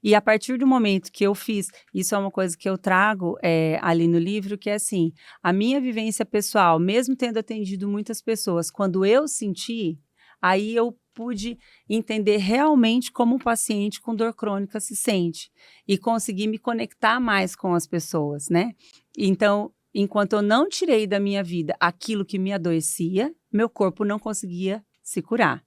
E a partir do momento que eu fiz, isso é uma coisa que eu trago ali no livro, que é assim, a minha vivência pessoal, mesmo tendo atendido muitas pessoas, quando eu senti, aí eu pude entender realmente como o paciente com dor crônica se sente e conseguir me conectar mais com as pessoas, né? Então, enquanto eu não tirei da minha vida aquilo que me adoecia, meu corpo não conseguia se curar.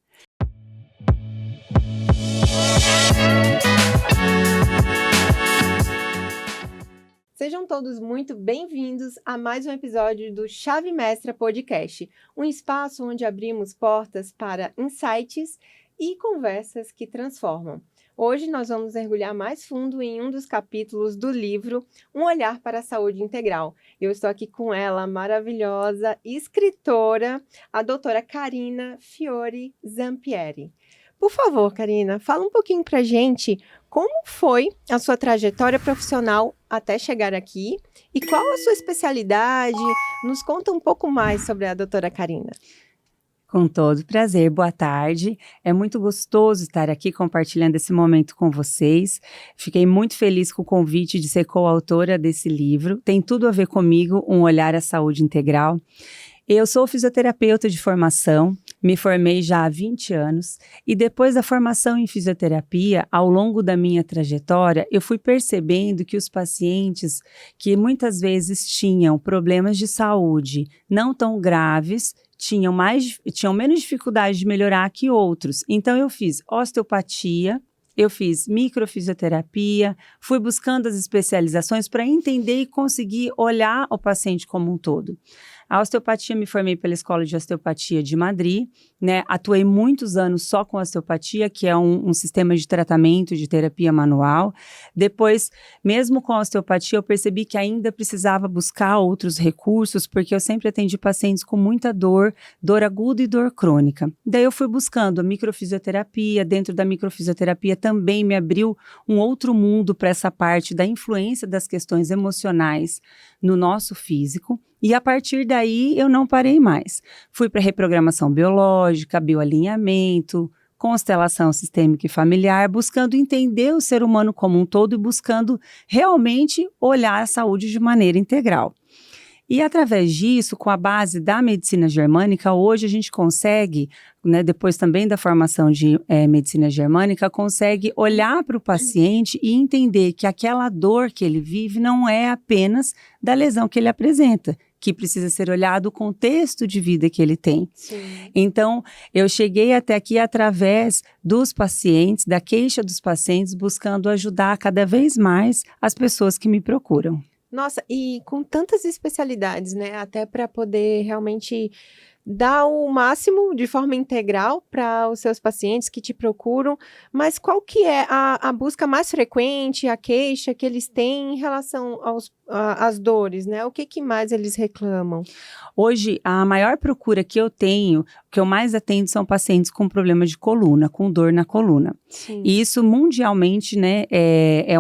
Sejam todos muito bem-vindos a mais um episódio do Chave Mestra Podcast, um espaço onde abrimos portas para insights e conversas que transformam. Hoje nós vamos mergulhar mais fundo em um dos capítulos do livro Um Olhar para a Saúde Integral. Eu estou aqui com ela, maravilhosa escritora, a doutora Carina Fiore Zampieri. Por favor, Carina, fala um pouquinho pra gente como foi a sua trajetória profissional até chegar aqui e qual a sua especialidade? Nos conta um pouco mais sobre a doutora Carina. Com todo prazer, boa tarde. É muito gostoso estar aqui compartilhando esse momento com vocês. Fiquei muito feliz com o convite de ser coautora desse livro. Tem tudo a ver comigo, Um Olhar à Saúde Integral. Eu sou fisioterapeuta de formação, me formei já há 20 anos e depois da formação em fisioterapia, ao longo da minha trajetória, eu fui percebendo que os pacientes que muitas vezes tinham problemas de saúde não tão graves, tinham menos dificuldade de melhorar que outros. Então eu fiz osteopatia, eu fiz microfisioterapia, fui buscando as especializações para entender e conseguir olhar o paciente como um todo. A osteopatia, me formei pela Escola de Osteopatia de Madrid, né? Atuei muitos anos só com osteopatia, que é um sistema de tratamento, de terapia manual. Depois, mesmo com a osteopatia, eu percebi que ainda precisava buscar outros recursos, porque eu sempre atendi pacientes com muita dor aguda e dor crônica. Daí eu fui buscando a microfisioterapia, dentro da microfisioterapia também me abriu um outro mundo para essa parte da influência das questões emocionais no nosso físico. E a partir daí eu não parei mais. Fui para reprogramação biológica, bioalinhamento, constelação sistêmica e familiar, buscando entender o ser humano como um todo e buscando realmente olhar a saúde de maneira integral. E através disso, com a base da medicina germânica, hoje a gente consegue, né, depois também da formação de medicina germânica, consegue olhar para o paciente e entender que aquela dor que ele vive não é apenas da lesão que ele apresenta, que precisa ser olhado o contexto de vida que ele tem. Sim. Então, eu cheguei até aqui através dos pacientes, da queixa dos pacientes, buscando ajudar cada vez mais as pessoas que me procuram. Nossa, e com tantas especialidades, né? Até para poder realmente dar o máximo de forma integral para os seus pacientes que te procuram, mas qual que é a busca mais frequente, a queixa que eles têm em relação às dores, né? O que mais eles reclamam? Hoje, a maior procura que eu tenho, que eu mais atendo, são pacientes com problema de coluna, com dor na coluna. Sim. E isso mundialmente, né, é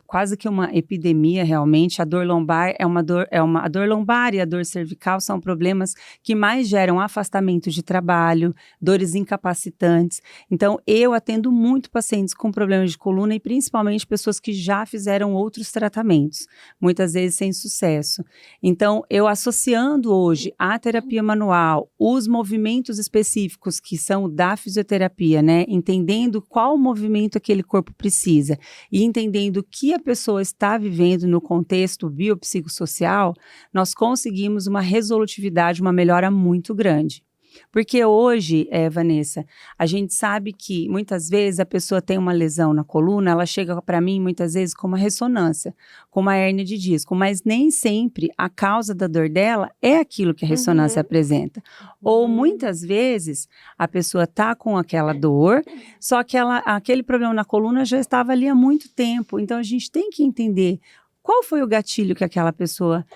quase que uma epidemia realmente. A dor lombar a dor lombar e a dor cervical são problemas que mais geram afastamento de trabalho, dores incapacitantes. Então, eu atendo muito pacientes com problemas de coluna e principalmente pessoas que já fizeram outros tratamentos, muitas vezes sem sucesso. Então, eu associando hoje a terapia manual, os movimentos específicos que são da fisioterapia, né, entendendo qual movimento aquele corpo precisa e entendendo o que a pessoa está vivendo no contexto biopsicossocial, nós conseguimos uma resolutividade, uma melhora muito grande. Porque hoje, Vanessa, a gente sabe que muitas vezes a pessoa tem uma lesão na coluna, ela chega para mim muitas vezes com uma ressonância, com uma hérnia de disco, mas nem sempre a causa da dor dela é aquilo que a ressonância apresenta. Ou muitas vezes a pessoa está com aquela dor, só que aquele problema na coluna já estava ali há muito tempo. Então a gente tem que entender qual foi o gatilho que aquela pessoa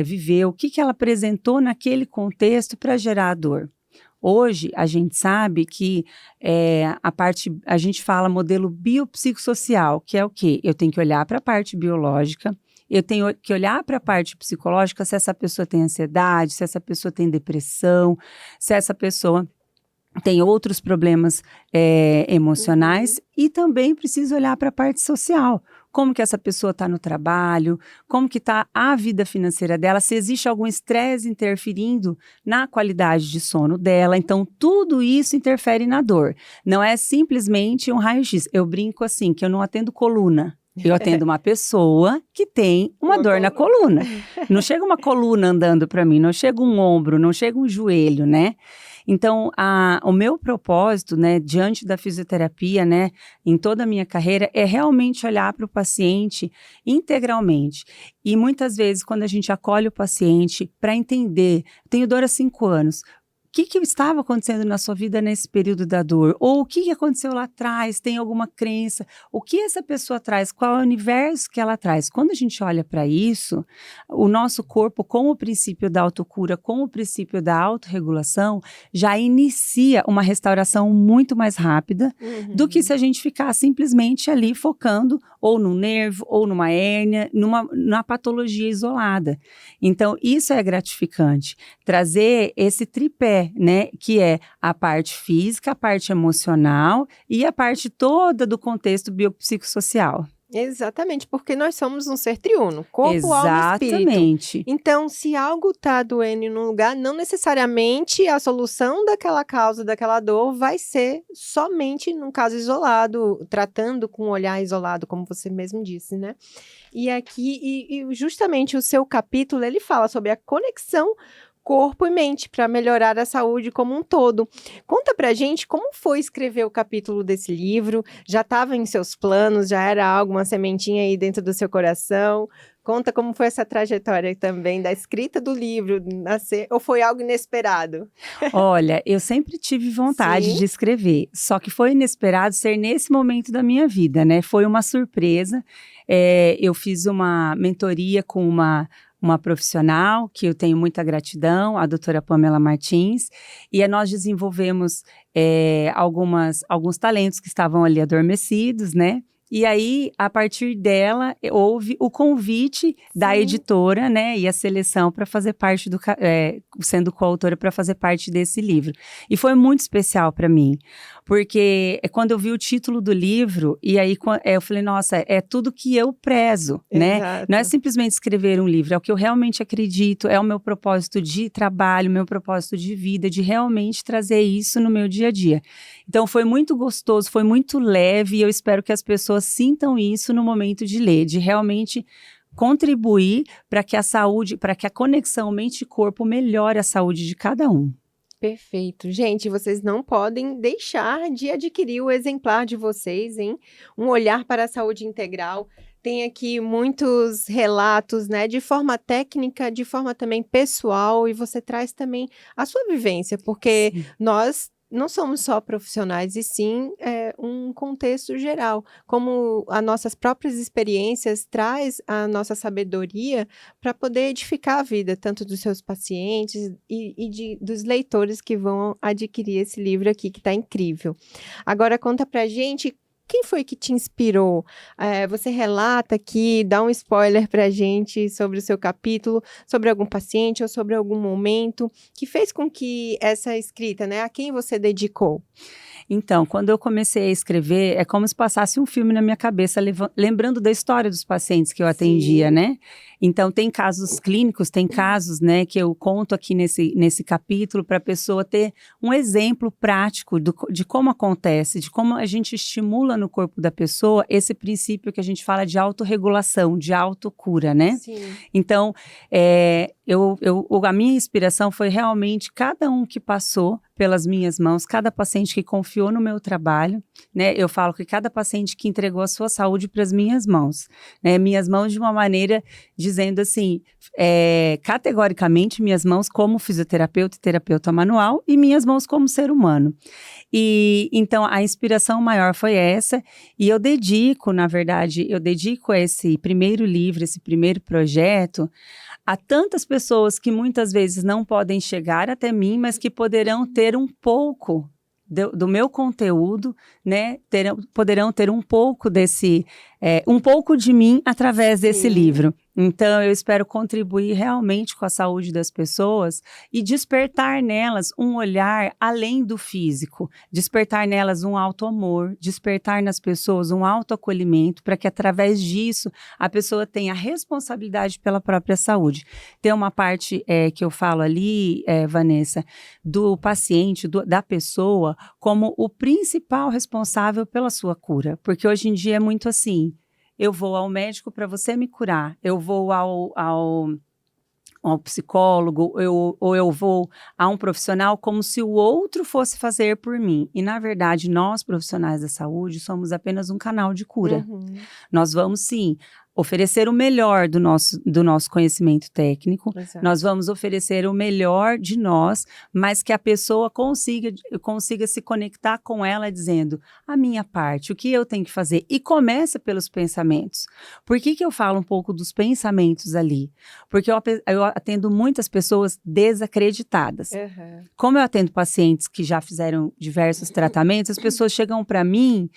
viveu, o que ela apresentou naquele contexto para gerar a dor. Hoje, a gente sabe que a gente fala modelo biopsicossocial, que é o quê? Eu tenho que olhar para a parte biológica, eu tenho que olhar para a parte psicológica, se essa pessoa tem ansiedade, se essa pessoa tem depressão, se essa pessoa tem outros problemas emocionais e também precisa olhar para a parte social. Como que essa pessoa está no trabalho, como que está a vida financeira dela, se existe algum estresse interferindo na qualidade de sono dela. Então, tudo isso interfere na dor. Não é simplesmente um raio-x. Eu brinco assim, que eu não atendo coluna. Eu atendo uma pessoa que tem uma dor na coluna. Não chega uma coluna andando para mim, não chega um ombro, não chega um joelho, né? Então, o meu propósito, né, diante da fisioterapia, né, em toda a minha carreira, é realmente olhar para o paciente integralmente. E muitas vezes, quando a gente acolhe o paciente para entender, tenho dor há 5 anos, o que estava acontecendo na sua vida nesse período da dor? Ou o que aconteceu lá atrás? Tem alguma crença? O que essa pessoa traz? Qual é o universo que ela traz? Quando a gente olha para isso, o nosso corpo, com o princípio da autocura, com o princípio da autorregulação, já inicia uma restauração muito mais rápida do que se a gente ficar simplesmente ali focando ou no nervo, ou numa hérnia, numa patologia isolada. Então, isso é gratificante. Trazer esse tripé, né, que é a parte física, a parte emocional e a parte toda do contexto biopsicossocial. Exatamente, porque nós somos um ser triuno, corpo, alma e espírito. Exatamente. Então, se algo está doendo em um lugar, não necessariamente a solução daquela causa, daquela dor, vai ser somente num caso isolado, tratando com um olhar isolado, como você mesmo disse, né? E aqui, e justamente o seu capítulo, ele fala sobre a conexão corpo e mente para melhorar a saúde como um todo. Conta pra gente como foi escrever o capítulo desse livro, já estava em seus planos, já era algo, uma sementinha aí dentro do seu coração? Conta como foi essa trajetória também da escrita do livro, nascer, ou foi algo inesperado? Olha, eu sempre tive vontade de escrever, só que foi inesperado ser nesse momento da minha vida, né? Foi uma surpresa. Eu fiz uma mentoria com uma profissional que eu tenho muita gratidão, a doutora Pamela Martins, e nós desenvolvemos alguns talentos que estavam ali adormecidos, né? E aí, a partir dela, houve o convite da editora, né, e a seleção para fazer parte sendo coautora para fazer parte desse livro. E foi muito especial para mim, porque quando eu vi o título do livro, e aí eu falei, nossa, é tudo que eu prezo, né? Exato. Não é simplesmente escrever um livro, é o que eu realmente acredito, é o meu propósito de trabalho, meu propósito de vida, de realmente trazer isso no meu dia a dia. Então, foi muito gostoso, foi muito leve, e eu espero que as pessoas sintam isso no momento de ler, de realmente contribuir para que a saúde, para que a conexão mente e corpo melhore a saúde de cada um. Perfeito. Gente, vocês não podem deixar de adquirir o exemplar de vocês, hein? Um olhar para a saúde integral. Tem aqui muitos relatos, né, de forma técnica, de forma também pessoal, e você traz também a sua vivência, porque nós não somos só profissionais, e sim um contexto geral, como as nossas próprias experiências traz a nossa sabedoria para poder edificar a vida, tanto dos seus pacientes dos leitores que vão adquirir esse livro aqui, que está incrível. Agora, conta pra gente, quem foi que te inspirou? Você relata aqui, dá um spoiler pra gente sobre o seu capítulo, sobre algum paciente ou sobre algum momento que fez com que essa escrita, né, a quem você dedicou? Então, quando eu comecei a escrever, é como se passasse um filme na minha cabeça, lembrando da história dos pacientes que eu atendia, né? Então, tem casos clínicos, tem casos, né, que eu conto aqui nesse capítulo para a pessoa ter um exemplo prático de como acontece, de como a gente estimula no corpo da pessoa esse princípio que a gente fala de autorregulação, de autocura, né? Sim. Então, a minha inspiração foi realmente cada um que passou pelas minhas mãos, cada paciente que confiou no meu trabalho, né? Eu falo que cada paciente que entregou a sua saúde para as minhas mãos, né? Minhas mãos de uma maneira dizendo assim, categoricamente minhas mãos como fisioterapeuta e terapeuta manual e minhas mãos como ser humano. E então a inspiração maior foi essa, e eu dedico esse primeiro livro, esse primeiro projeto a tantas pessoas que muitas vezes não podem chegar até mim, mas que poderão ter um pouco do meu conteúdo, né? Poderão ter um pouco um pouco de mim através desse livro. Então, eu espero contribuir realmente com a saúde das pessoas e despertar nelas um olhar além do físico, despertar nelas um auto-amor, despertar nas pessoas um autoacolhimento, para que através disso a pessoa tenha responsabilidade pela própria saúde. Tem uma parte que eu falo ali, Vanessa, do paciente, da pessoa, como o principal responsável pela sua cura, porque hoje em dia é muito assim. Eu vou ao médico para você me curar, eu vou ao psicólogo, ou eu vou a um profissional como se o outro fosse fazer por mim. E, na verdade, nós, profissionais da saúde, somos apenas um canal de cura. Nós vamos, sim, oferecer o melhor do nosso conhecimento técnico, Exato. Nós vamos oferecer o melhor de nós, mas que a pessoa consiga se conectar com ela dizendo, a minha parte, o que eu tenho que fazer? E começa pelos pensamentos. Por que eu falo um pouco dos pensamentos ali? Porque eu atendo muitas pessoas desacreditadas. Como eu atendo pacientes que já fizeram diversos tratamentos, as pessoas chegam para mim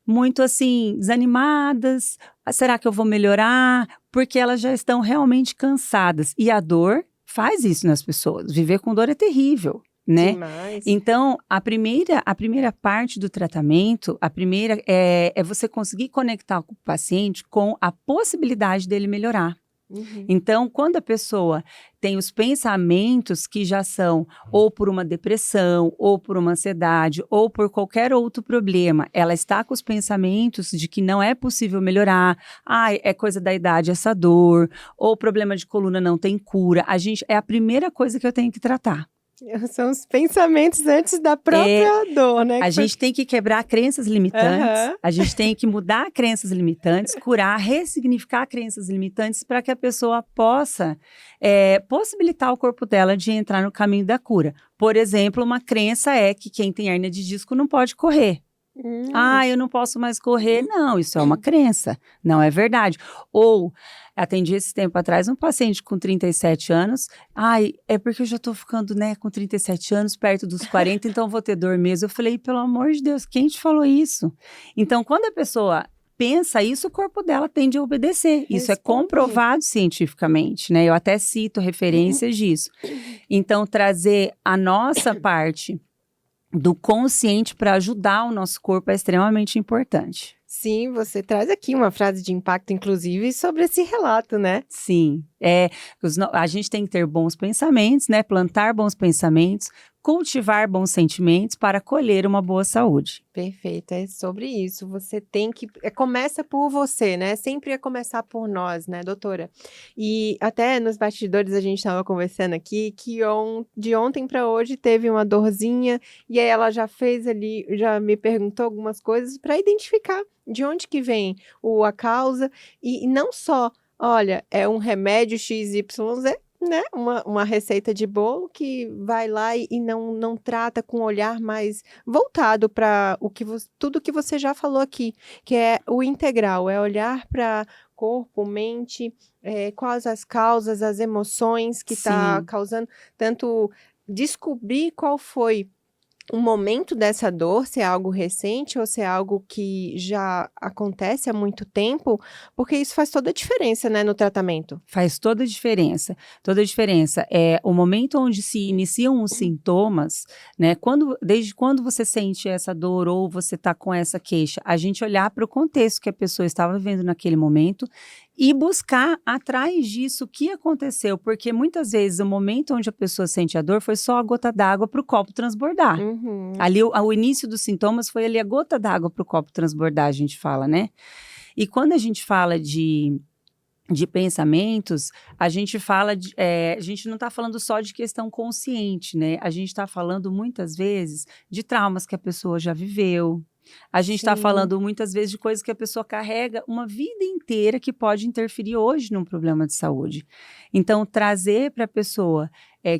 muito assim, desanimadas, será que eu vou melhorar? Porque elas já estão realmente cansadas. E a dor faz isso nas pessoas. Viver com dor é terrível, né? Demais. Então, a primeira parte do tratamento, é você conseguir conectar o paciente com a possibilidade dele melhorar. Então, quando a pessoa tem os pensamentos que já são ou por uma depressão, ou por uma ansiedade, ou por qualquer outro problema, ela está com os pensamentos de que não é possível melhorar, é coisa da idade essa dor, ou problema de coluna não tem cura, é a primeira coisa que eu tenho que tratar. São os pensamentos antes da própria dor, né? A gente tem que quebrar crenças limitantes, a gente tem que mudar crenças limitantes, curar, ressignificar crenças limitantes para que a pessoa possa possibilitar o corpo dela de entrar no caminho da cura. Por exemplo, uma crença é que quem tem hérnia de disco não pode correr. Eu não posso mais correr. Não, isso é uma crença, não é verdade. Ou, atendi esse tempo atrás um paciente com 37 anos, é porque eu já tô ficando, com 37 anos, perto dos 40, então vou ter dor mesmo. Eu falei, pelo amor de Deus, quem te falou isso? Então, quando a pessoa pensa isso, o corpo dela tende a obedecer. Isso é comprovado cientificamente, né? Eu até cito referências disso. Então, trazer a nossa parte do consciente para ajudar o nosso corpo é extremamente importante. Sim, você traz aqui uma frase de impacto, inclusive, sobre esse relato, né? Sim, a gente tem que ter bons pensamentos, né? Plantar bons pensamentos, cultivar bons sentimentos para colher uma boa saúde. Perfeito, é sobre isso. Você tem que... começa por você, né? Sempre é começar por nós, né, doutora? E até nos bastidores a gente estava conversando aqui que de ontem para hoje teve uma dorzinha e aí ela já fez ali, já me perguntou algumas coisas para identificar de onde que vem a causa e não só, olha, é um remédio XYZ, né? Uma receita de bolo que vai lá e não trata com um olhar mais voltado para tudo que você já falou aqui, que é o integral, é olhar para corpo, mente, quais as causas, as emoções que está causando, tanto descobrir qual foi o momento dessa dor, se é algo recente ou se é algo que já acontece há muito tempo, porque isso faz toda a diferença, né, no tratamento. Faz toda a diferença. Toda a diferença é o momento onde se iniciam os sintomas, né, desde quando você sente essa dor ou você está com essa queixa, a gente olhar para o contexto que a pessoa estava vivendo naquele momento e buscar atrás disso o que aconteceu, porque muitas vezes o momento onde a pessoa sente a dor foi só a gota d'água para o copo transbordar. Ali o início dos sintomas foi ali a gota d'água para o copo transbordar, a gente fala, né? E quando a gente fala de pensamentos, a gente fala a gente não está falando só de questão consciente, né? A gente está falando muitas vezes de traumas que a pessoa já viveu. A gente está falando muitas vezes de coisas que a pessoa carrega uma vida inteira que pode interferir hoje num problema de saúde. Então, trazer para a pessoa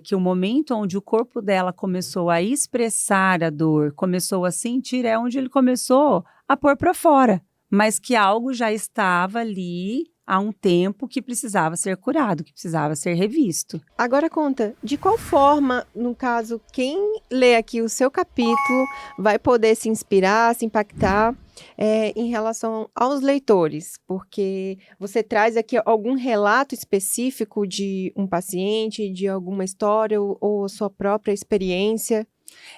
que o momento onde o corpo dela começou a expressar a dor, começou a sentir, é onde ele começou a pôr para fora, mas que algo já estava ali há um tempo que precisava ser curado, que precisava ser revisto. Agora conta, de qual forma, no caso, quem lê aqui o seu capítulo vai poder se inspirar, se impactar em relação aos leitores, porque você traz aqui algum relato específico de um paciente, de alguma história ou sua própria experiência?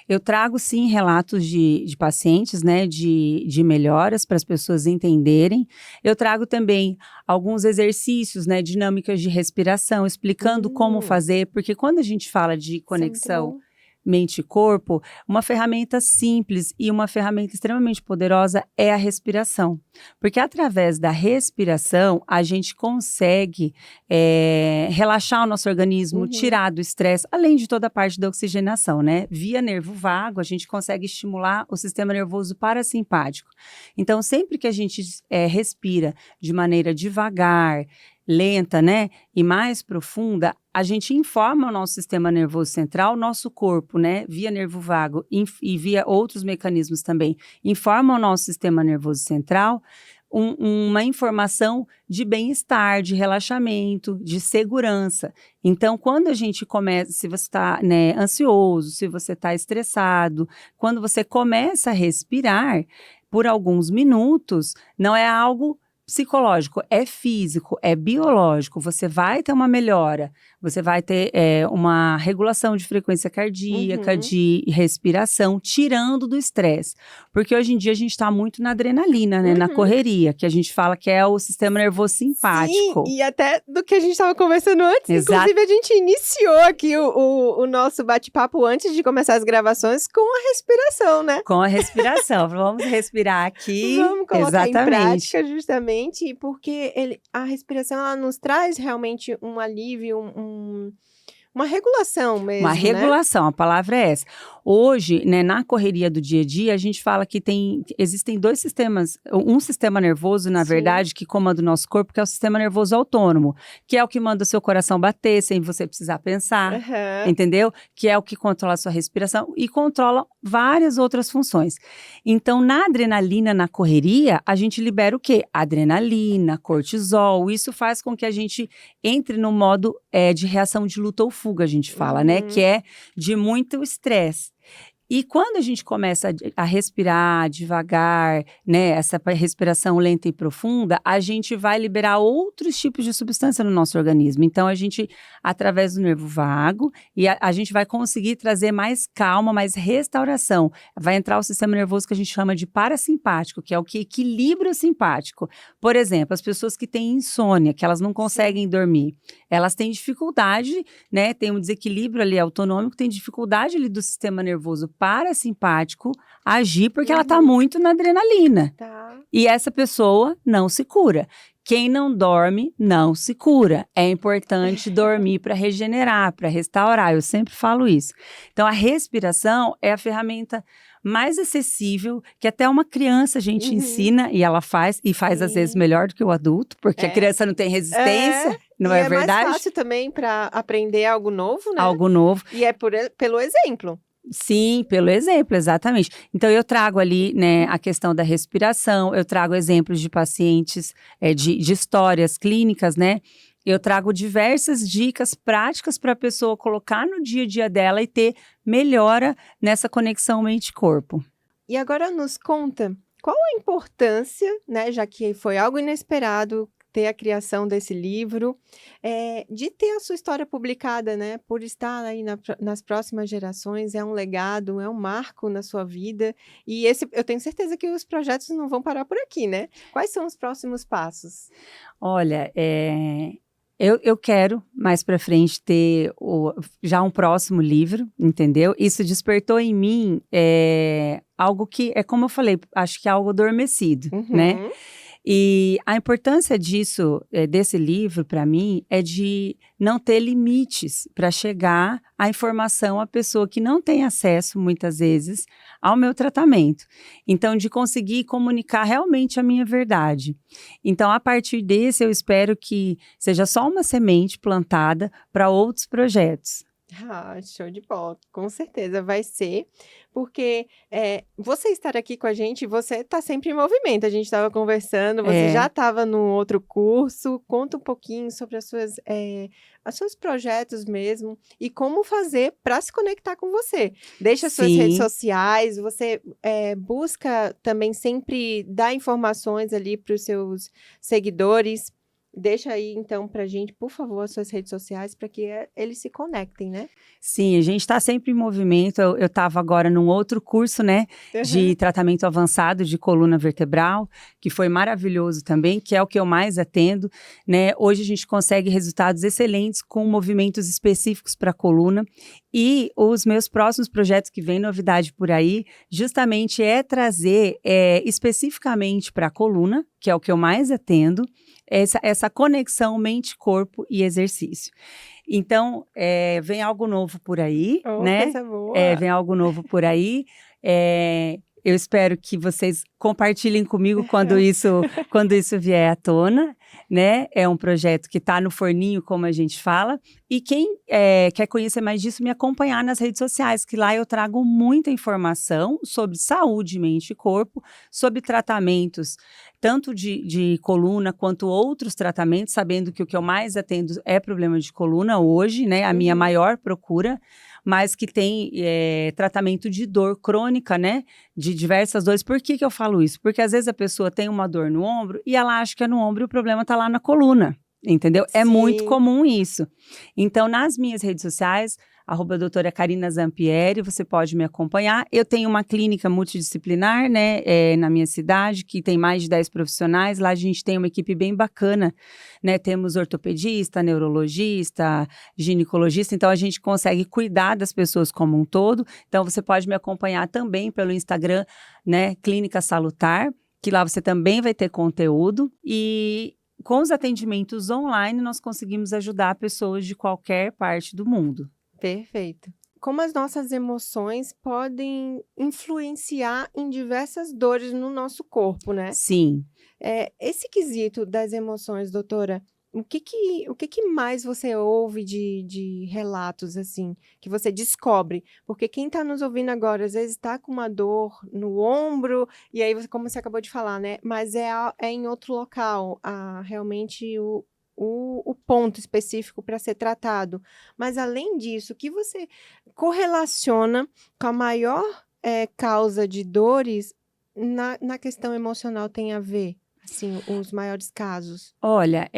Eu trago sim relatos de pacientes, né, de melhoras para as pessoas entenderem. Eu trago também alguns exercícios, né, dinâmicas de respiração, explicando como fazer, porque quando a gente fala de conexão mente e corpo, uma ferramenta simples e uma ferramenta extremamente poderosa é a respiração. Porque através da respiração, a gente consegue relaxar o nosso organismo, tirar do estresse, além de toda a parte da oxigenação, né? Via nervo vago, a gente consegue estimular o sistema nervoso parasimpático. Então, sempre que a gente respira de maneira devagar, lenta, né, e mais profunda, a gente informa o nosso sistema nervoso central, nosso corpo, né, via nervo vago e via outros mecanismos também, informa o nosso sistema nervoso central uma informação de bem-estar, de relaxamento, de segurança. Então, quando a gente começa, se você está, né, ansioso, se você está estressado, quando você começa a respirar por alguns minutos, não é algo psicológico, é físico, é biológico, você vai ter uma melhora, você vai ter uma regulação de frequência cardíaca, de respiração, tirando do estresse. Porque hoje em dia a gente está muito na adrenalina, né, na correria, que a gente fala que é o sistema nervoso simpático. Sim, e até do que a gente estava conversando antes, inclusive a gente iniciou aqui o nosso bate-papo antes de começar as gravações com a respiração, né? Com a respiração, vamos respirar aqui. Vamos colocar exatamente. em prática justamente, porque a respiração ela nos traz realmente um alívio, uma regulação mesmo, Uma regulação, né? A palavra é essa. Hoje, né, na correria do dia a dia, a gente fala que existem dois sistemas, um sistema nervoso, na verdade, que comanda o nosso corpo, que é o sistema nervoso autônomo, que é o que manda o seu coração bater sem você precisar pensar, entendeu? Que é o que controla a sua respiração e controla várias outras funções. Então, na adrenalina, na correria, a gente libera o quê? Adrenalina, cortisol, isso faz com que a gente entre no modo de reação de luta ou fuga, a gente fala, né? Que é de muito estresse. E quando a gente começa a respirar devagar, né, essa respiração lenta e profunda, a gente vai liberar outros tipos de substância no nosso organismo. Então, a gente, através do nervo vago, e a gente vai conseguir trazer mais calma, mais restauração. Vai entrar o sistema nervoso que a gente chama de parasimpático, que é o que equilibra o simpático. Por exemplo, as pessoas que têm insônia, que elas não conseguem dormir, elas têm dificuldade, né, tem um desequilíbrio ali autonômico, tem dificuldade ali do sistema nervoso parasimpático agir porque ela está muito na adrenalina. E essa pessoa não se cura. Quem não dorme, não se cura. É importante dormir para regenerar, para restaurar. Eu sempre falo isso. Então, a respiração é a ferramenta mais acessível, que até uma criança a gente ensina e ela faz, e faz às vezes melhor do que o adulto, porque a criança não tem resistência, não é verdade? É mais fácil também para aprender algo novo, né? Algo novo. E é pelo exemplo. Sim, pelo exemplo, exatamente. Então, eu trago ali, né, a questão da respiração, eu trago exemplos de pacientes, de histórias clínicas, né? Eu trago diversas dicas práticas para a pessoa colocar no dia a dia dela e ter melhora nessa conexão mente-corpo. E agora nos conta, qual a importância, né, já que foi algo inesperado, ter a criação desse livro, de ter a sua história publicada, né? Por estar aí nas próximas gerações, é um legado, é um marco na sua vida. E eu tenho certeza que os projetos não vão parar por aqui, né? Quais são os próximos passos? Olha, eu quero, mais para frente, ter já um próximo livro, entendeu? Isso despertou em mim algo que, como eu falei, acho que é algo adormecido, né? E a importância disso, desse livro, para mim, é de não ter limites para chegar à informação à pessoa que não tem acesso, muitas vezes, ao meu tratamento. Então, de conseguir comunicar realmente a minha verdade. Então, a partir desse, eu espero que seja só uma semente plantada para outros projetos. Ah, show de bola. Com certeza vai ser, porque, você estar aqui com a gente, você está sempre em movimento. A gente estava conversando, você já É, estava num outro curso. Conta um pouquinho sobre os seus projetos mesmo e como fazer para se conectar com você. Deixa as suas redes sim. sociais, você, busca também sempre dar informações ali para os seus seguidores. Deixa aí então pra gente, por favor, as suas redes sociais para que, eles se conectem, né. Sim, a gente está sempre em movimento. Eu estava agora num outro curso, né, de Aham. tratamento avançado de coluna vertebral, que foi maravilhoso também, que é o que eu mais atendo, né. Hoje a gente consegue resultados excelentes com movimentos específicos para a coluna. E os meus próximos projetos que vem novidade por aí, justamente é trazer especificamente para a coluna, que é o que eu mais atendo, essa conexão mente, corpo e exercício. Então, vem algo novo por aí, Oh, né? coisa boa. Vem algo novo por aí. Eu espero que vocês compartilhem comigo quando isso vier à tona, né? É um projeto que está no forninho, como a gente fala. E quem quer conhecer mais disso, me acompanhar nas redes sociais, que lá eu trago muita informação sobre saúde, mente e corpo, sobre tratamentos, tanto de coluna quanto outros tratamentos, sabendo que o que eu mais atendo é problema de coluna hoje, né? A minha Uhum. maior procura, mas que tem tratamento de dor crônica, né? De diversas dores. Por que que eu falo isso? Porque às vezes a pessoa tem uma dor no ombro e ela acha que é no ombro e o problema está lá na coluna. Entendeu? É muito Sim. comum isso. Então, nas minhas redes sociais, @doutora Carina Zampieri, você pode me acompanhar. Eu tenho uma clínica multidisciplinar, né, na minha cidade, que tem mais de 10 profissionais. Lá a gente tem uma equipe bem bacana, né? Temos ortopedista, neurologista, ginecologista, então a gente consegue cuidar das pessoas como um todo. Então, você pode me acompanhar também pelo Instagram, né, Clínica Salutar, que lá você também vai ter conteúdo. E com os atendimentos online, nós conseguimos ajudar pessoas de qualquer parte do mundo. Perfeito. Como as nossas emoções podem influenciar em diversas dores no nosso corpo, né. Sim. Esse quesito das emoções, doutora, o que que mais você ouve de relatos, assim, que você descobre? Porque quem está nos ouvindo agora, às vezes, está com uma dor no ombro, e aí você, como você acabou de falar, né, mas é em outro local, realmente o ponto específico para ser tratado. Mas além disso, o que você correlaciona com a maior, causa de dores na questão emocional tem a ver? Assim, os maiores casos. Olha,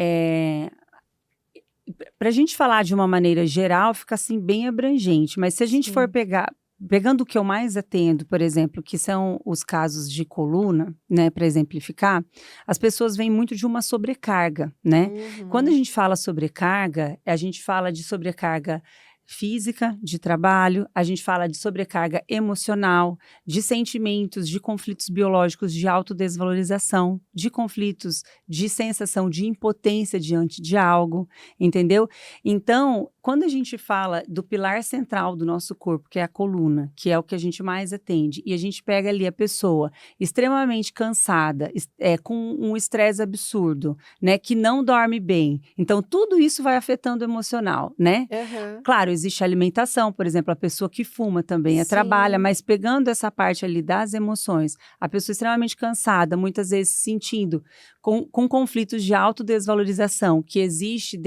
para a gente falar de uma maneira geral, fica assim bem abrangente, mas se a gente for Sim. pegando o que eu mais atendo, por exemplo, que são os casos de coluna, né, para exemplificar, as pessoas vêm muito de uma sobrecarga, né? Quando a Uhum. gente fala sobrecarga, a gente fala de sobrecarga física, de trabalho, a gente fala de sobrecarga emocional, de sentimentos, de conflitos biológicos de autodesvalorização, de conflitos de sensação de impotência diante de algo, entendeu? Então, quando a gente fala do pilar central do nosso corpo, que é a coluna, que é o que a gente mais atende, e a gente pega ali a pessoa extremamente cansada, com um estresse absurdo, né, que não dorme bem. Então, tudo isso vai afetando o emocional, né? Aham. Claro, existe a alimentação, por exemplo, a pessoa que fuma também trabalha, Sim. mas pegando essa parte ali das emoções, a pessoa extremamente cansada, muitas vezes se sentindo com conflitos de autodesvalorização, que existe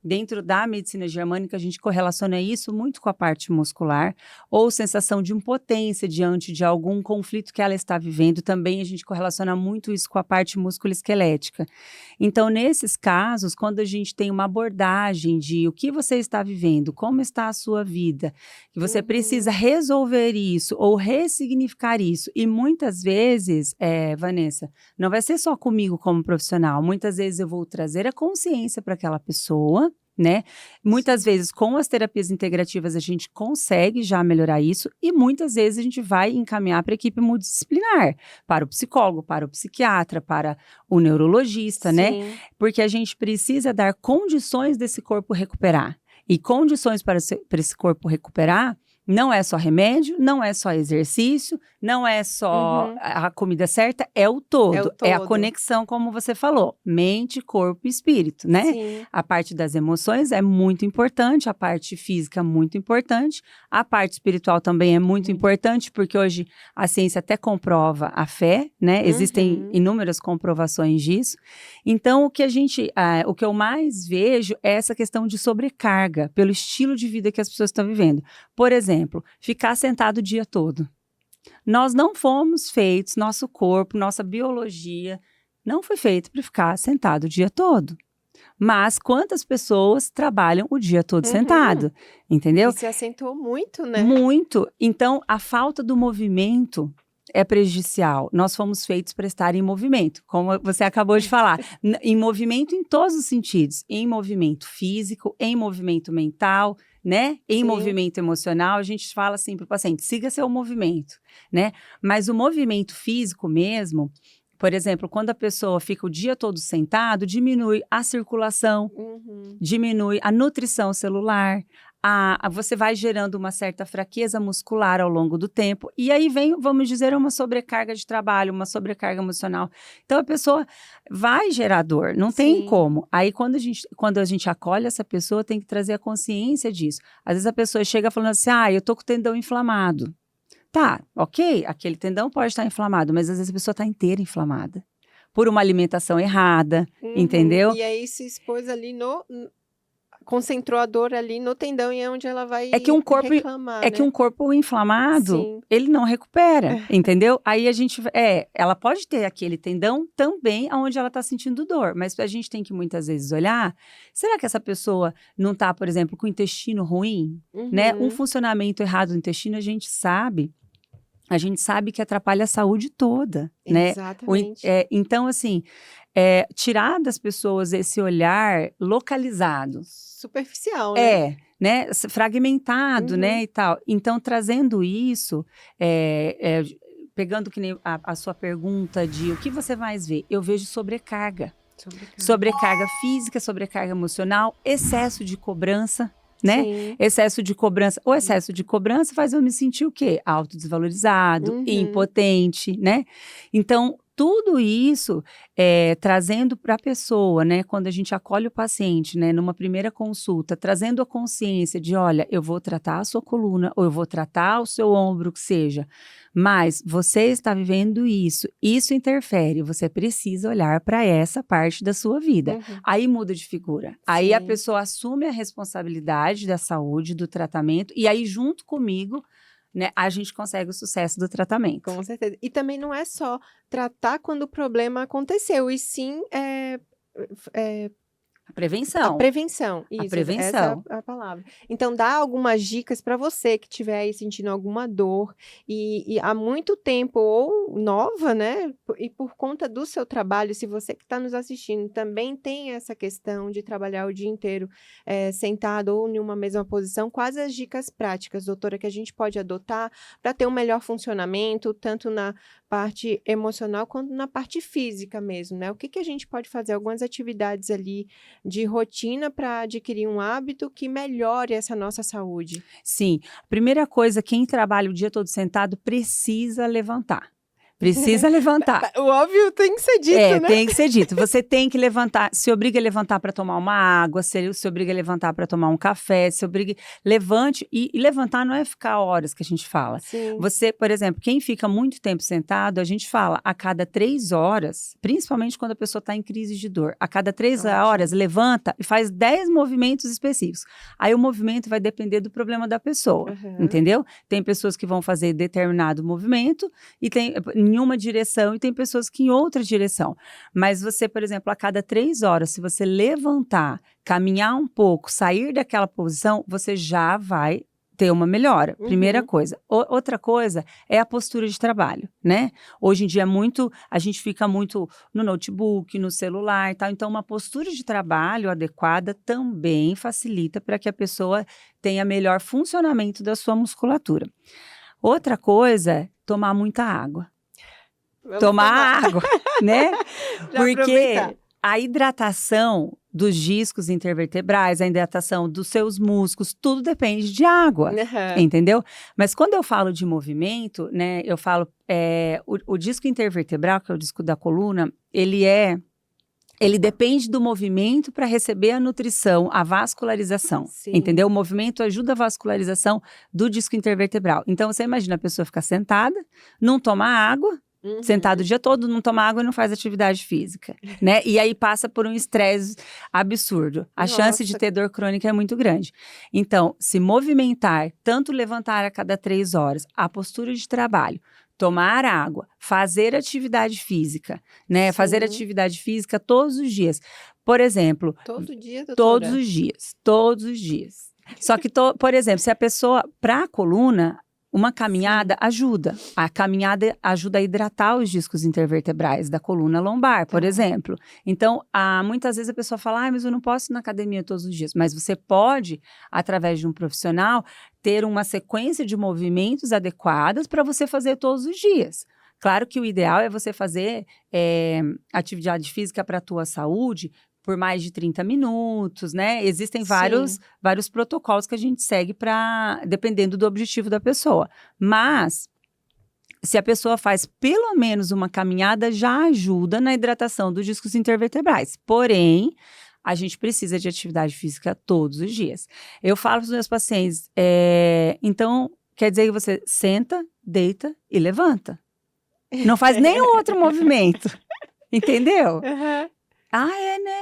dentro da medicina germânica, a gente correlaciona isso muito com a parte muscular, ou sensação de impotência diante de algum conflito que ela está vivendo, também a gente correlaciona muito isso com a parte musculoesquelética. Então, nesses casos, quando a gente tem uma abordagem de o que você está vivendo, como está a sua vida, que você precisa Uhum. resolver isso ou ressignificar isso, e muitas vezes, Vanessa, não vai ser só comigo como profissional, muitas vezes eu vou trazer a consciência para aquela pessoa, né? Muitas Sim. vezes, com as terapias integrativas, a gente consegue já melhorar isso, e muitas vezes a gente vai encaminhar para a equipe multidisciplinar, para o psicólogo, para o psiquiatra, para o neurologista, né? Sim. Porque a gente precisa dar condições desse corpo recuperar. E condições para esse corpo recuperar Não é só remédio, não é só exercício, não é só a comida certa, é o todo. É o É a todo. conexão, como você falou, mente, corpo e espírito, né? Sim. A parte das emoções é muito importante, a parte física é muito importante, a parte espiritual também é muito importante, porque hoje a ciência até comprova a fé, né? Existem inúmeras comprovações disso. Então, o que eu mais vejo é essa questão de sobrecarga pelo estilo de vida que as pessoas estão vivendo. Por exemplo, ficar sentado o dia todo. Nós não fomos feitos, nosso corpo, nossa biologia não foi feito para ficar sentado o dia todo. Mas quantas pessoas trabalham o dia todo sentado, entendeu? E se acentuou muito, né? Muito. Então, a falta do movimento é prejudicial. Nós fomos feitos para estar em movimento, como você acabou de falar. Em movimento em todos os sentidos. Em movimento físico, em movimento mental, né? Em movimento emocional, a gente fala assim para o paciente, siga seu movimento, né? Mas o movimento físico mesmo, por exemplo, quando a pessoa fica o dia todo sentado, diminui a circulação, diminui a nutrição celular, você vai gerando uma certa fraqueza muscular ao longo do tempo, e aí vem, vamos dizer, uma sobrecarga de trabalho, uma sobrecarga emocional. Então, a pessoa vai gerar dor, não tem como. Aí, quando a gente acolhe essa pessoa, tem que trazer a consciência disso. Às vezes, a pessoa chega falando assim, eu tô com o tendão inflamado. Tá, ok, aquele tendão pode estar inflamado, mas às vezes a pessoa está inteira inflamada. Por uma alimentação errada, entendeu? E aí se expôs ali concentrou a dor ali no tendão e é onde ela vai reclamar, que um corpo inflamado, ele não recupera, entendeu? Aí ela pode ter aquele tendão também onde ela está sentindo dor, mas a gente tem que muitas vezes olhar, será que essa pessoa não está, por exemplo, com o intestino ruim, né? Um funcionamento errado do intestino, a gente sabe que atrapalha a saúde toda, né? Exatamente. Então, assim, tirar das pessoas esse olhar localizado. Superficial, né? Né? Fragmentado, né, e tal. Então, trazendo isso, pegando que nem a sua pergunta de o que você mais vê, eu vejo sobrecarga. Sobrecarga física, sobrecarga emocional, excesso de cobrança, né? Sim. Excesso de cobrança. O excesso de cobrança faz eu me sentir o quê? Autodesvalorizado, impotente, né? Então, tudo isso trazendo para a pessoa, né? Quando a gente acolhe o paciente, né? Numa primeira consulta, trazendo a consciência de, olha, eu vou tratar a sua coluna, ou eu vou tratar o seu ombro, que seja. Mas você está vivendo isso interfere, você precisa olhar para essa parte da sua vida. Aí muda de figura. Aí a pessoa assume a responsabilidade da saúde, do tratamento, e aí junto comigo, né, a gente consegue o sucesso do tratamento. Com certeza. E também não é só tratar quando o problema aconteceu, e sim a prevenção. A prevenção, isso. A prevenção. Essa é a palavra. Então, dá algumas dicas para você que estiver aí sentindo alguma dor e há muito tempo ou nova, né? E por conta do seu trabalho, se você que está nos assistindo também tem essa questão de trabalhar o dia inteiro sentado ou em uma mesma posição, quais as dicas práticas, doutora, que a gente pode adotar para ter um melhor funcionamento, tanto na parte emocional quanto na parte física mesmo, né? O que a gente pode fazer? Algumas atividades ali de rotina para adquirir um hábito que melhore essa nossa saúde. Sim. Primeira coisa, quem trabalha o dia todo sentado precisa levantar. Precisa levantar. O óbvio tem que ser dito, né? Tem que ser dito. Você tem que levantar, se obriga a levantar para tomar uma água, se obriga a levantar para tomar um café, levante. E levantar não é ficar horas que a gente fala. Sim. Você, por exemplo, quem fica muito tempo sentado, a gente fala a cada 3 horas, principalmente quando a pessoa está em crise de dor, a cada 3 horas levanta e faz 10 movimentos específicos. Aí o movimento vai depender do problema da pessoa, entendeu? Tem pessoas que vão fazer determinado movimento e tem em uma direção e tem pessoas que em outra direção. Mas você, por exemplo, a cada 3 horas, se você levantar, caminhar um pouco, sair daquela posição, você já vai ter uma melhora, primeira coisa. Outra coisa é a postura de trabalho, né? Hoje em dia a gente fica muito no notebook, no celular e tal, então uma postura de trabalho adequada também facilita para que a pessoa tenha melhor funcionamento da sua musculatura. Outra coisa é tomar muita água. Tomar água, né? Porque a hidratação dos discos intervertebrais, a hidratação dos seus músculos, tudo depende de água, entendeu? Mas quando eu falo de movimento, né, eu falo, o disco intervertebral, que é o disco da coluna, ele depende do movimento para receber a nutrição, a vascularização, entendeu? O movimento ajuda a vascularização do disco intervertebral. Então, você imagina a pessoa ficar sentada, não tomar água, sentado o dia todo, não toma água e não faz atividade física, né? E aí passa por um estresse absurdo. A chance de ter dor crônica é muito grande. Então, se movimentar, tanto levantar a cada 3 horas, a postura de trabalho, tomar água, fazer atividade física, né? Fazer atividade física todos os dias. Por exemplo... Todo dia, doutora? Todos os dias. Só que, por exemplo, se a pessoa, para a coluna, uma caminhada ajuda. A caminhada ajuda a hidratar os discos intervertebrais da coluna lombar, por exemplo. Então, muitas vezes a pessoa fala, mas eu não posso ir na academia todos os dias. Mas você pode, através de um profissional, ter uma sequência de movimentos adequadas para você fazer todos os dias. Claro que o ideal é você fazer atividade física para a tua saúde por mais de 30 minutos, né? Existem vários protocolos que a gente segue dependendo do objetivo da pessoa. Mas, se a pessoa faz pelo menos uma caminhada, já ajuda na hidratação dos discos intervertebrais. Porém, a gente precisa de atividade física todos os dias. Eu falo para os meus pacientes, então, quer dizer que você senta, deita e levanta. Não faz nenhum outro movimento. Entendeu? Né?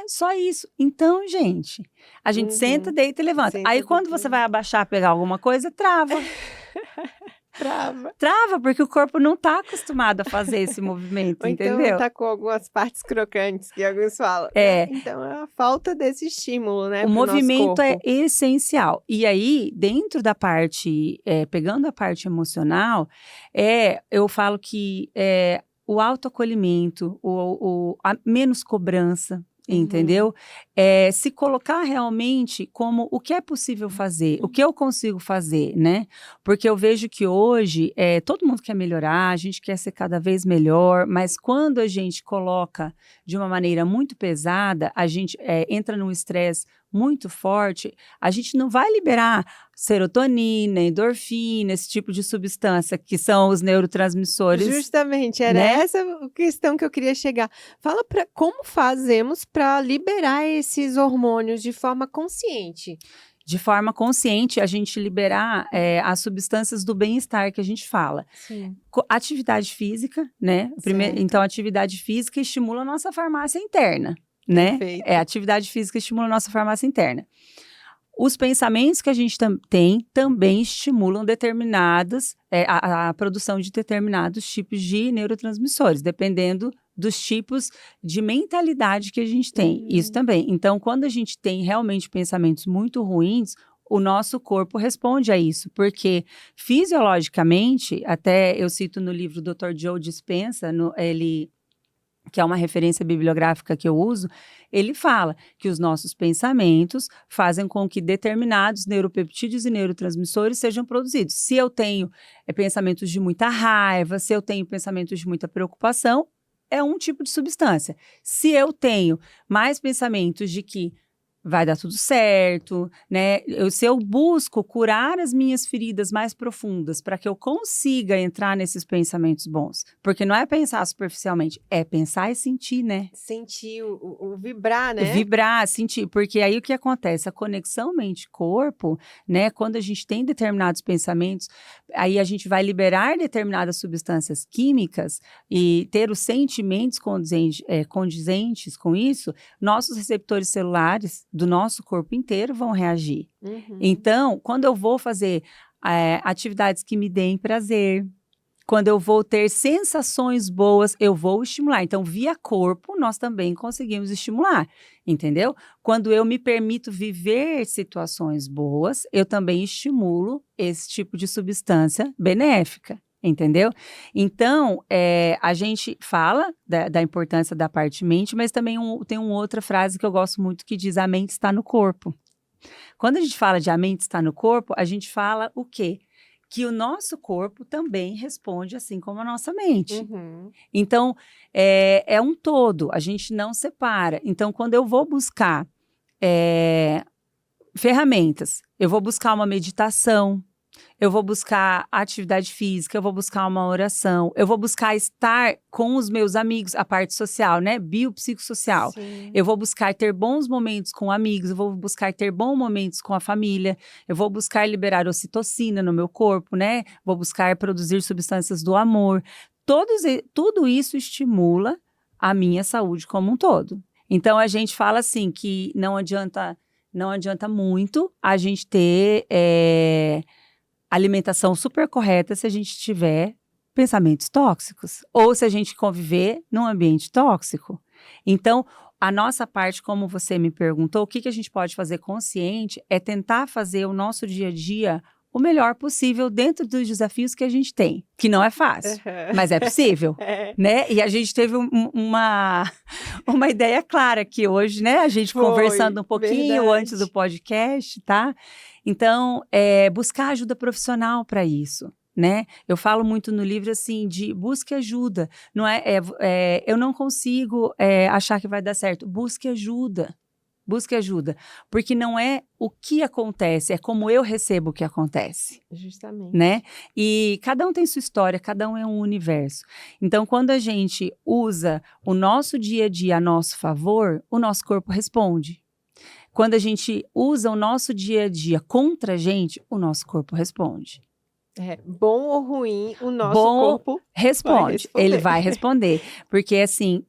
Só isso. Então, gente, a gente senta, deita e levanta. Aí, quando você vai abaixar, pegar alguma coisa, trava. Trava, porque o corpo não está acostumado a fazer esse movimento, entendeu? Então, tá com algumas partes crocantes, que alguns falam. Então, é a falta desse estímulo, né? O movimento é essencial. E aí, dentro da parte, pegando a parte emocional, eu falo que o autoacolhimento, a menos cobrança, entendeu? Se colocar realmente como o que é possível fazer, o que eu consigo fazer, né? Porque eu vejo que hoje todo mundo quer melhorar, a gente quer ser cada vez melhor, mas quando a gente coloca de uma maneira muito pesada, a gente entra num estresse muito forte, a gente não vai liberar serotonina, endorfina, esse tipo de substância que são os neurotransmissores. Justamente, era essa a questão que eu queria chegar. Fala como fazemos para liberar esses hormônios de forma consciente. De forma consciente, a gente liberar as substâncias do bem-estar que a gente fala. Atividade física, né? Então, atividade física estimula a nossa farmácia interna, né? Atividade física estimula a nossa farmácia interna. Os pensamentos que a gente tem também estimulam a produção de determinados tipos de neurotransmissores, dependendo dos tipos de mentalidade que a gente tem. Isso também. Então, quando a gente tem realmente pensamentos muito ruins, o nosso corpo responde a isso, porque fisiologicamente, até eu cito no livro do Dr. Joe Dispenza, que é uma referência bibliográfica que eu uso, ele fala que os nossos pensamentos fazem com que determinados neuropeptídeos e neurotransmissores sejam produzidos. Se eu tenho pensamentos de muita raiva, se eu tenho pensamentos de muita preocupação, é um tipo de substância. Se eu tenho mais pensamentos de que vai dar tudo certo, né? Se eu busco curar as minhas feridas mais profundas para que eu consiga entrar nesses pensamentos bons, porque não é pensar superficialmente, é pensar e sentir, né? Sentir, o vibrar, né? Vibrar, sentir, porque aí o que acontece? A conexão mente-corpo, né? Quando a gente tem determinados pensamentos, aí a gente vai liberar determinadas substâncias químicas e ter os sentimentos condizentes com isso, nossos receptores celulares do nosso corpo inteiro vão reagir. Então, quando eu vou fazer atividades que me deem prazer, quando eu vou ter sensações boas, eu vou estimular. Então, via corpo, nós também conseguimos estimular, entendeu? Quando eu me permito viver situações boas, eu também estimulo esse tipo de substância benéfica. Entendeu? Então, a gente fala da importância da parte mente, mas também tem uma outra frase que eu gosto muito que diz: a mente está no corpo. Quando a gente fala de a mente está no corpo, a gente fala o quê? Que o nosso corpo também responde assim como a nossa mente. Então, é um todo, a gente não separa. Então, quando eu vou buscar ferramentas. Eu vou buscar uma meditação, eu vou buscar atividade física, eu vou buscar uma oração, eu vou buscar estar com os meus amigos, a parte social, né? Biopsicossocial. Sim. Eu vou buscar ter bons momentos com amigos, eu vou buscar ter bons momentos com a família, eu vou buscar liberar ocitocina no meu corpo, né? Vou buscar produzir substâncias do amor. Tudo isso estimula a minha saúde como um todo. Então, a gente fala assim que não adianta muito a gente ter alimentação super correta se a gente tiver pensamentos tóxicos ou se a gente conviver num ambiente tóxico. Então, a nossa parte, como você me perguntou, o que a gente pode fazer consciente é tentar fazer o nosso dia a dia o melhor possível dentro dos desafios que a gente tem, que não é fácil, mas é possível, né? E a gente teve uma ideia clara aqui hoje, né? A gente conversando um pouquinho antes do podcast, tá? Então, buscar ajuda profissional para isso, né? Eu falo muito no livro, assim, de busque ajuda. Não eu não consigo achar que vai dar certo. Busque ajuda. Busque ajuda, porque não é o que acontece, é como eu recebo o que acontece. Justamente. Né? E cada um tem sua história, cada um é um universo. Então, quando a gente usa o nosso dia a dia a nosso favor, o nosso corpo responde. Quando a gente usa o nosso dia a dia contra a gente, o nosso corpo responde. Bom ou ruim, o nosso corpo responde. Ele vai responder. Porque, assim,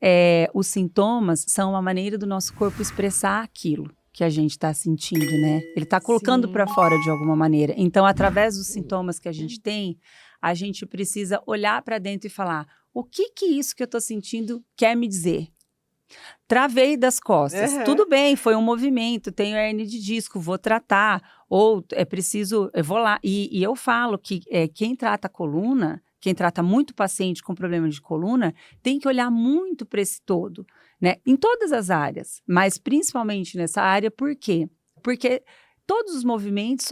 os sintomas são uma maneira do nosso corpo expressar aquilo que a gente está sentindo, né? Ele está colocando para fora de alguma maneira. Então, através dos sintomas que a gente tem, a gente precisa olhar para dentro e falar: o que isso que eu estou sentindo quer me dizer? Travei das costas. Tudo bem, foi um movimento, tenho hernia de disco, vou tratar. Ou é preciso, eu vou lá. E eu falo que quem trata a coluna, quem trata muito paciente com problema de coluna, tem que olhar muito para esse todo, né? Em todas as áreas, mas principalmente nessa área, por quê? Porque todos os movimentos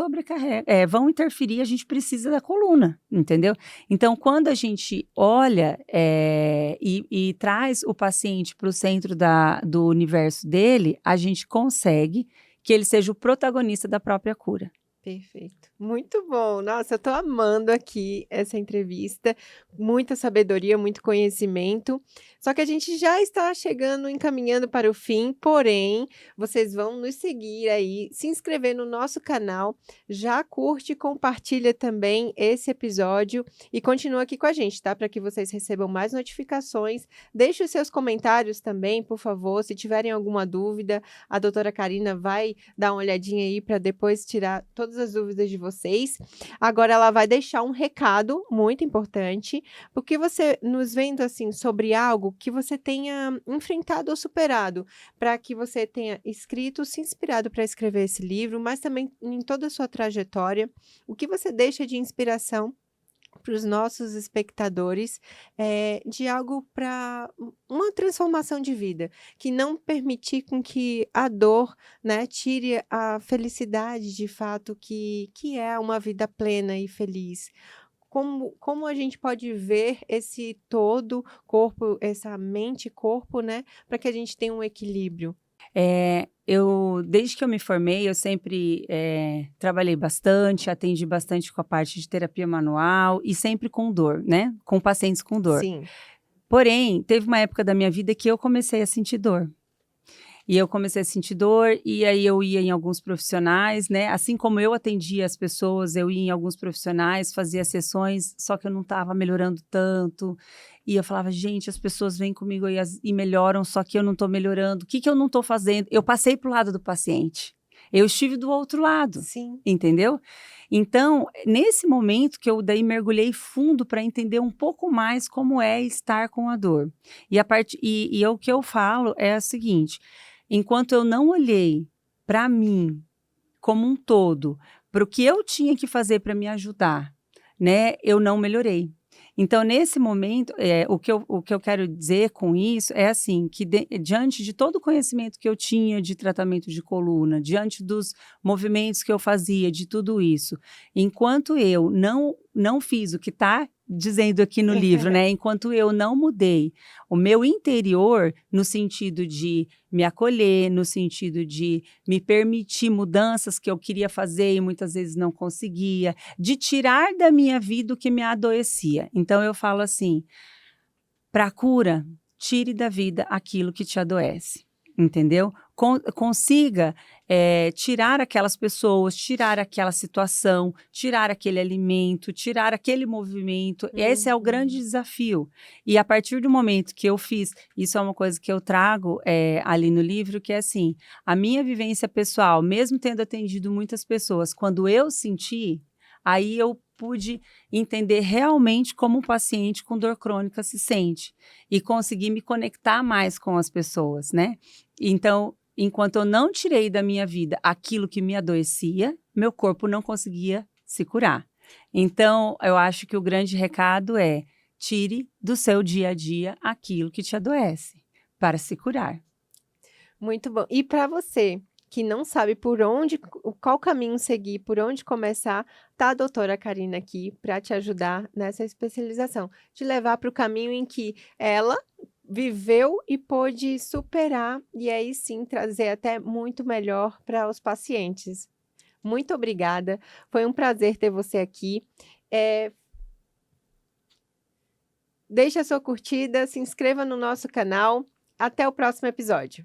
vão interferir, a gente precisa da coluna, entendeu? Então, quando a gente olha e traz o paciente para o centro do universo dele, a gente consegue que ele seja o protagonista da própria cura. Perfeito. Muito bom. Nossa, eu tô amando aqui essa entrevista. Muita sabedoria, muito conhecimento. Só que a gente já está chegando, encaminhando para o fim, porém, vocês vão nos seguir aí, se inscrever no nosso canal, já curte e compartilha também esse episódio e continua aqui com a gente, tá? Para que vocês recebam mais notificações. Deixe os seus comentários também, por favor. Se tiverem alguma dúvida, a doutora Karina vai dar uma olhadinha aí para depois tirar todas as dúvidas de vocês. Agora ela vai deixar um recado muito importante, porque você nos vendo assim sobre algo que você tenha enfrentado ou superado, para que você tenha escrito, se inspirado para escrever esse livro, mas também em toda a sua trajetória, o que você deixa de inspiração para os nossos espectadores, de algo para uma transformação de vida, que não permitir com que a dor, né, tire a felicidade de fato que é uma vida plena e feliz. Como a gente pode ver esse todo corpo, essa mente e corpo, né, para que a gente tenha um equilíbrio? Desde que eu me formei, eu sempre trabalhei bastante, atendi bastante com a parte de terapia manual e sempre com dor, né? Com pacientes com dor. Sim. Porém, teve uma época da minha vida que eu comecei a sentir dor. E eu comecei a sentir dor, e aí eu ia em alguns profissionais, né? Assim como eu atendia as pessoas, eu ia em alguns profissionais, fazia sessões, só que eu não estava melhorando tanto. E eu falava, gente, as pessoas vêm comigo e melhoram, só que eu não estou melhorando. O que eu não estou fazendo? Eu passei para o lado do paciente. Eu estive do outro lado. Sim. Entendeu? Então, nesse momento que eu daí mergulhei fundo para entender um pouco mais como é estar com a dor. E o que eu falo é o seguinte: enquanto eu não olhei para mim como um todo, para o que eu tinha que fazer para me ajudar, né, eu não melhorei. Então, nesse momento, o que eu quero dizer com isso é assim, que diante de todo o conhecimento que eu tinha de tratamento de coluna, diante dos movimentos que eu fazia, de tudo isso, enquanto eu não fiz o que está dizendo aqui no livro, né? Enquanto eu não mudei o meu interior no sentido de me acolher, no sentido de me permitir mudanças que eu queria fazer e muitas vezes não conseguia, de tirar da minha vida o que me adoecia. Então eu falo assim, para a cura, tire da vida aquilo que te adoece. Entendeu? Consiga tirar aquelas pessoas, tirar aquela situação, tirar aquele alimento, tirar aquele movimento. Esse é o grande desafio. E a partir do momento que eu fiz, isso é uma coisa que eu trago ali no livro, que é assim, a minha vivência pessoal, mesmo tendo atendido muitas pessoas, quando eu senti, aí eu pude entender realmente como um paciente com dor crônica se sente e conseguir me conectar mais com as pessoas, né? Então, enquanto eu não tirei da minha vida aquilo que me adoecia, meu corpo não conseguia se curar. Então, eu acho que o grande recado é: tire do seu dia a dia aquilo que te adoece para se curar. Muito bom. E para você que não sabe qual caminho seguir, por onde começar, tá a doutora Karina aqui para te ajudar nessa especialização, te levar para o caminho em que ela viveu e pôde superar, e aí sim trazer até muito melhor para os pacientes. Muito obrigada, foi um prazer ter você aqui. Deixe a sua curtida, se inscreva no nosso canal. Até o próximo episódio.